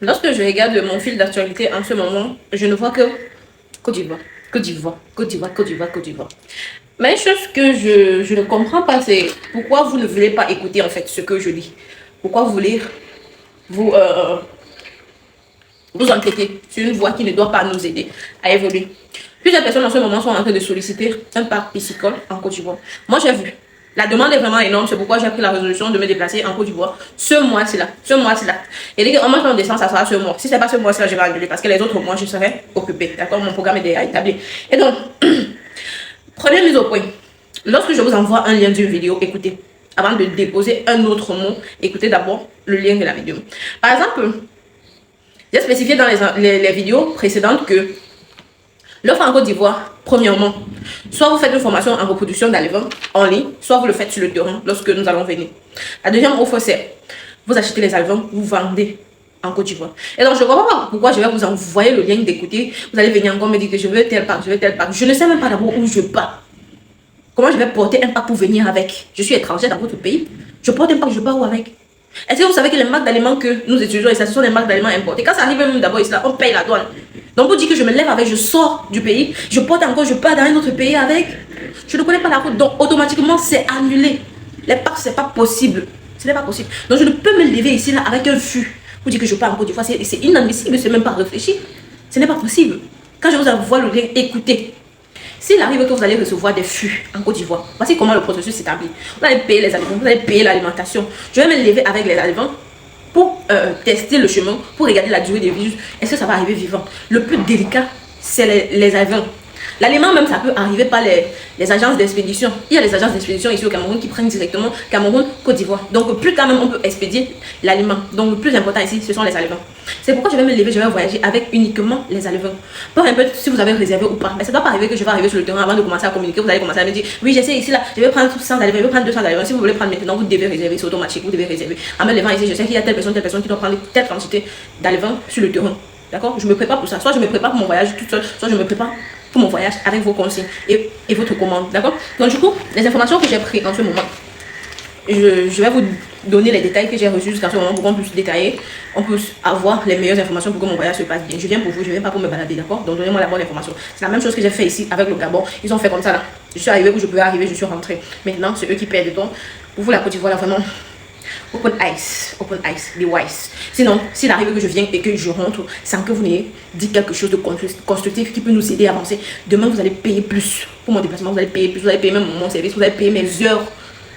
Lorsque je regarde mon fil d'actualité en ce moment, je ne vois que Côte d'Ivoire, Côte d'Ivoire, Côte d'Ivoire, Côte d'Ivoire, Côte d'Ivoire. Mais une chose que je ne comprends pas, c'est pourquoi vous ne voulez pas écouter en fait ce que je dis. Pourquoi vous voulez vous, vous entêter sur une voie qui ne doit pas nous aider à évoluer. Plusieurs personnes en ce moment sont en train de solliciter un parc piscicole en Côte d'Ivoire. Moi j'ai vu. La demande est vraiment énorme, c'est pourquoi j'ai pris la résolution de me déplacer en Côte d'Ivoire ce mois-ci là. Ce mois-ci là. Et les gars, en descend, ça sera ce mois. Si c'est pas ce mois-ci là, je vais annuler parce que les autres mois, je serai occupée. D'accord? Mon programme est déjà établi. Et donc, première mise au point. Lorsque je vous envoie un lien d'une vidéo, écoutez. Avant de déposer un autre mot, écoutez d'abord le lien de la vidéo. Par exemple, j'ai spécifié dans les vidéos précédentes que l'offre en Côte d'Ivoire, premièrement, soit vous faites une formation en reproduction d'alevins en ligne, soit vous le faites sur le terrain lorsque nous allons venir. La deuxième offre, c'est vous achetez les alevins, vous vendez en Côte d'Ivoire. Et donc, je ne vois pas pourquoi je vais vous envoyer le lien d'écouter. Vous allez venir encore me dire que je veux tel parc, je veux tel parc. Je ne sais même pas d'abord où je pars. Comment je vais porter un pack pour venir avec? Je suis étranger dans votre pays. Je porte un pack, je pars où avec? Est-ce que vous savez que les marques d'aliments que nous utilisons, et ça, ce sont des marques d'aliments importés. Quand ça arrive même d'abord ici, là, on paye la douane. Donc pour dire que je me lève avec, je sors du pays, je porte encore, je pars dans un autre pays avec. Je ne connais pas la route, donc automatiquement c'est annulé. Les packs, c'est pas possible. Ce n'est pas possible. Donc je ne peux me lever ici là avec un fût pour dire que je pars en Côte d'Ivoire. C'est inadmissible, c'est même pas réfléchi. Ce n'est pas possible. Quand je vous envoie le lien, écoutez. S'il arrive que vous allez recevoir des fûts en Côte d'Ivoire, voici comment le processus s'établit. Vous allez payer les aliments, vous allez payer l'alimentation. Je vais me lever avec les aliments pour tester le chemin, pour regarder la durée des vie. Est-ce que ça va arriver vivant? Le plus délicat, c'est les aliments. L'aliment même, ça peut arriver par les agences d'expédition. Il y a les agences d'expédition ici au Cameroun qui prennent directement Cameroun, Côte d'Ivoire. Donc plus quand même on peut expédier l'aliment. Donc le plus important ici, ce sont les aliments. C'est pourquoi je vais me lever, je vais voyager avec uniquement les aliments. Peu importe si vous avez réservé ou pas. Mais ça ne doit pas arriver que je vais arriver sur le terrain avant de commencer à communiquer. Vous allez commencer à me dire, oui j'essaie ici là, je vais prendre 100 aliments, je vais prendre 200 aliments. Si vous voulez prendre maintenant, vous devez réserver, c'est automatique, vous devez réserver. En me levant ici, je sais qu'il y a telle personne qui doit prendre telle quantité d'aliments sur le terrain. D'accord? Je me prépare pour ça. Soit je me prépare pour mon voyage toute seule, soit je me prépare pour mon voyage avec vos consignes et votre commande. D'accord? Donc du coup, les informations que j'ai prises en ce moment, je vais vous donner les détails que j'ai reçus jusqu'à ce moment pour qu'on puisse détailler, on puisse avoir les meilleures informations pour que mon voyage se passe bien. Je viens pour vous, je viens pas pour me balader, d'accord? Donc donnez-moi la bonne information. C'est la même chose que j'ai fait ici avec le Gabon. Ils ont fait comme ça là. Je suis arrivé où je pouvais arriver, je suis rentrée. Maintenant, c'est eux qui perdent du temps. Pour vous, la Côte d'Ivoire là, vraiment. Open eyes, be wise. Sinon, s'il arrive que je viens et que je rentre sans que vous n'ayez dit quelque chose de constructif qui peut nous aider à avancer, demain vous allez payer plus pour mon déplacement, vous allez payer plus, vous allez payer même mon service, vous allez payer mes heures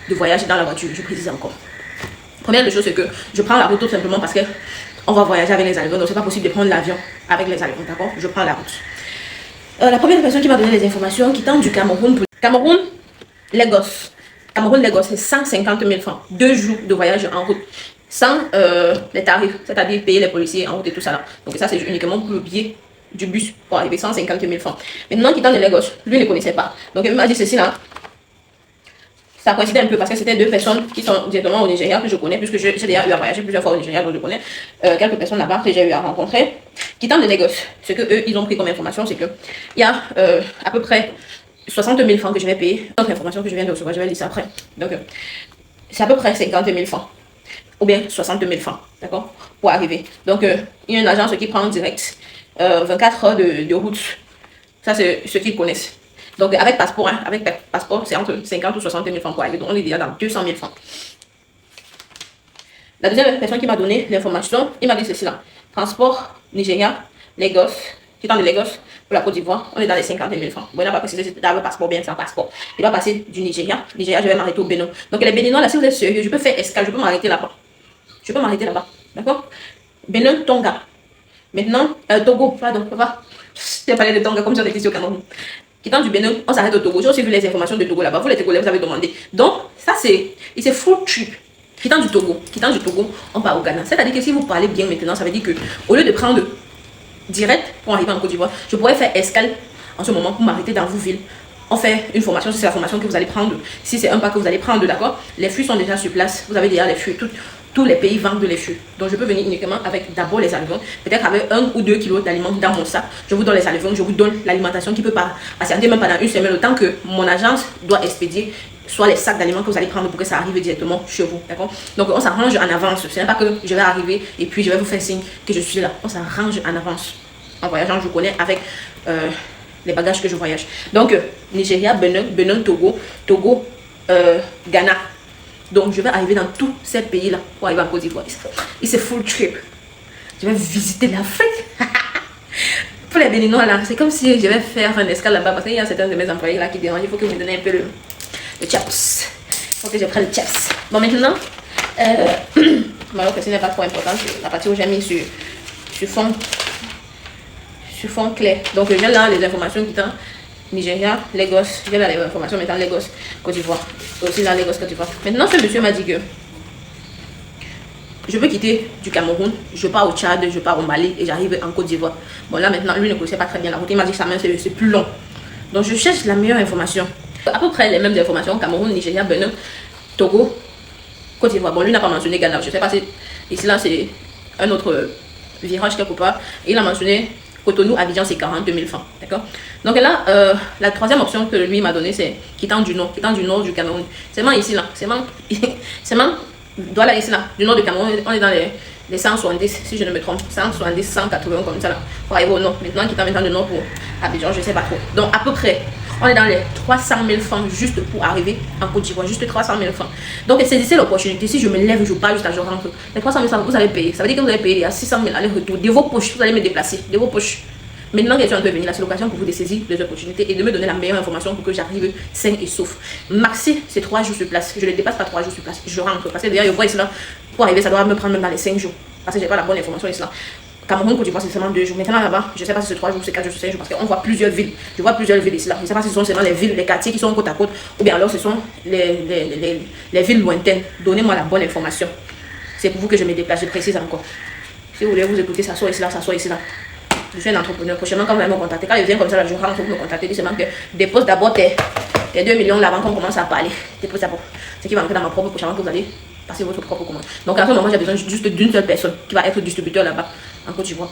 de voyage dans la voiture, je précise encore. Première des choses, c'est que je prends la route tout simplement parce que on va voyager avec les avions, donc c'est pas possible de prendre l'avion avec les avions, d'accord? Je prends la route. La première personne qui m'a donné les informations, qui tente du Cameroun, Cameroun, Lagos. Cameroun-Lagos, c'est 150 000 francs. 2 jours de voyage en route. Sans les tarifs, c'est-à-dire payer les policiers en route et tout ça là. Donc ça, c'est uniquement pour le billet du bus pour arriver. 150 000 francs. Maintenant, quittant de Lagos, lui ne connaissait pas. Donc il m'a dit ceci là. Ça coïncidait un peu parce que c'était 2 personnes qui sont directement au Nigeria que je connais, puisque j'ai déjà eu à voyager plusieurs fois au Nigeria, donc je connais quelques personnes là-bas que j'ai eu à rencontrer. Quittant de Lagos, ce que eux ils ont pris comme information, c'est que il y a à peu près 60 000 francs que je vais payer. Autre information que je viens de recevoir, je vais lire ça après. Donc, c'est à peu près 50 000 francs. Ou bien 60 000 francs, d'accord? Pour arriver. Donc, il y a une agence qui prend en direct 24 heures de route. Ça, c'est ce qu'ils connaissent. Donc, avec passeport, hein, avec passeport, c'est entre 50 ou 60 000 francs pour arriver. Donc, on est déjà dans 200 000 francs. La deuxième personne qui m'a donné l'information, il m'a dit ceci là. Transport, Nigeria, Lagos, quittant de Lagos pour la Côte d'Ivoire, on est dans les 50 000 francs. Bon, il n'a pas précisé si c'était avec passeport bien sans passeport. Il doit passer du Nigeria. Nigeria, je vais m'arrêter au Bénin. Donc les Béninois, là, si vous êtes sérieux, je peux faire escale, je peux m'arrêter là-bas. Je peux m'arrêter là-bas. D'accord? Bénin, Tonga. Maintenant, Togo, pardon, papa. Je parlé de Tonga comme si on était ici au Cameroun. Quittant du Bénin, on s'arrête au Togo. J'ai aussi vu les informations de Togo là-bas. Vous les Togolais, vous avez demandé. Donc, ça c'est, il full trip. Quittant du Togo, on part au Ghana. C'est-à-dire que si vous parlez bien maintenant, ça veut dire que au lieu de prendre direct pour arriver en Côte d'Ivoire, je pourrais faire escale en ce moment pour m'arrêter dans vos villes. On fait une formation, si c'est la formation que vous allez prendre, si c'est un pas que vous allez prendre, d'accord? Les flux sont déjà sur place, vous avez déjà les flux, tous les pays vendent les flux. Donc je peux venir uniquement avec d'abord les aliments, peut-être avec 1 ou 2 kilos d'aliments dans mon sac. Je vous donne les aliments, je vous donne l'alimentation qui peut pas patienter même pendant une semaine, le temps que mon agence doit expédier soit les sacs d'aliments que vous allez prendre pour que ça arrive directement chez vous, d'accord? Donc on s'arrange en avance, ce n'est pas que je vais arriver et puis je vais vous faire signe que je suis là, on s'arrange en avance. En voyageant, je connais avec les bagages que je voyage. Donc Nigeria, Benin, Togo, Ghana. Donc je vais arriver dans tous ces pays là pour arriver en Côte d'Ivoire. Et c'est full trip. Je vais visiter l'Afrique. Pour les Béninois là, c'est comme si je vais faire un escale là-bas parce qu'il y a certains de mes employés là qui dérangent. Il faut que vous me donniez un peu le chaps. Il faut que je prenne le chaps. Bon, maintenant, que ce n'est pas trop important, la partie où j'ai mis sur fond clair. Donc, je viens là les informations qui sont Nigeria, Lagos. Je viens là les informations maintenant Lagos, Côte d'Ivoire. Aussi là, Lagos, Côte d'Ivoire. Maintenant, ce monsieur m'a dit que je veux quitter du Cameroun, je pars au Tchad, je pars au Mali et j'arrive en Côte d'Ivoire. Bon là maintenant, lui ne connaissait pas très bien la route, il m'a dit que sa main c'est plus long. Donc je cherche la meilleure information. À peu près les mêmes informations, Cameroun, Nigeria, Benin, Togo, Côte d'Ivoire. Bon lui n'a pas mentionné Ghana, je sais pas si ici là c'est un autre virage quelque part. Et il a mentionné Cotonou, Abidjan c'est 42 000 francs, d'accord? Donc là, la troisième option que lui m'a donné c'est quittant du nord du Cameroun. C'est vraiment ici là, c'est vraiment voilà ici là, du nord du Cameroun, on est dans les 170, si je ne me trompe, 170, 180 comme ça là, pour arriver au nord. Maintenant, quittant maintenant du nord pour Abidjan, je ne sais pas trop. Donc à peu près, on est dans les 300 000 francs juste pour arriver en Côte d'Ivoire, juste 300 000 francs. Donc saisissez l'opportunité, si je me lève, je pars jusqu'à je rentre. Les 300 000 francs, vous allez payer. Ça veut dire que vous allez payer à 600 000 aller-retour de vos poches, vous allez me déplacer, de vos poches. Maintenant, quelqu'un peut venir là, c'est l'occasion pour vous de saisir les opportunités et de me donner la meilleure information pour que j'arrive sain et sauf. Maxi, c'est 3 jours sur place. Je ne dépasse pas 3 jours sur place. Je rentre. Parce que d'ailleurs, je vois ici là, pour arriver, ça doit me prendre même dans les 5 jours. Parce que j'ai pas la bonne information ici là. Cameroun, Côte d'Ivoire, c'est seulement 2 jours. Maintenant là-bas, je ne sais pas si c'est 3 jours, c'est 4 jours, c'est 5 jours. Parce qu'on voit plusieurs villes. Je vois plusieurs villes ici là. Je ne sais pas si ce sont seulement les villes, les quartiers qui sont côte à côte. Ou bien alors ce sont les villes lointaines. Donnez-moi la bonne information. C'est pour vous que je me déplace, je précise encore. Si vous voulez vous écouter, ça soit ici là, ça soit ici là. Je suis un entrepreneur. Prochainement, quand vous allez me contacter, quand il vient comme ça, là, je rentre pour me contacter. Dis seulement que dépose d'abord tes 2 millions là avant qu'on commence à parler. Dépose d'abord. Ce qui va entrer dans ma propre poche avant que vous allez passer votre propre commande. Donc à ce moment, j'ai besoin juste d'une seule personne qui va être distributeur là-bas en Côte d'Ivoire.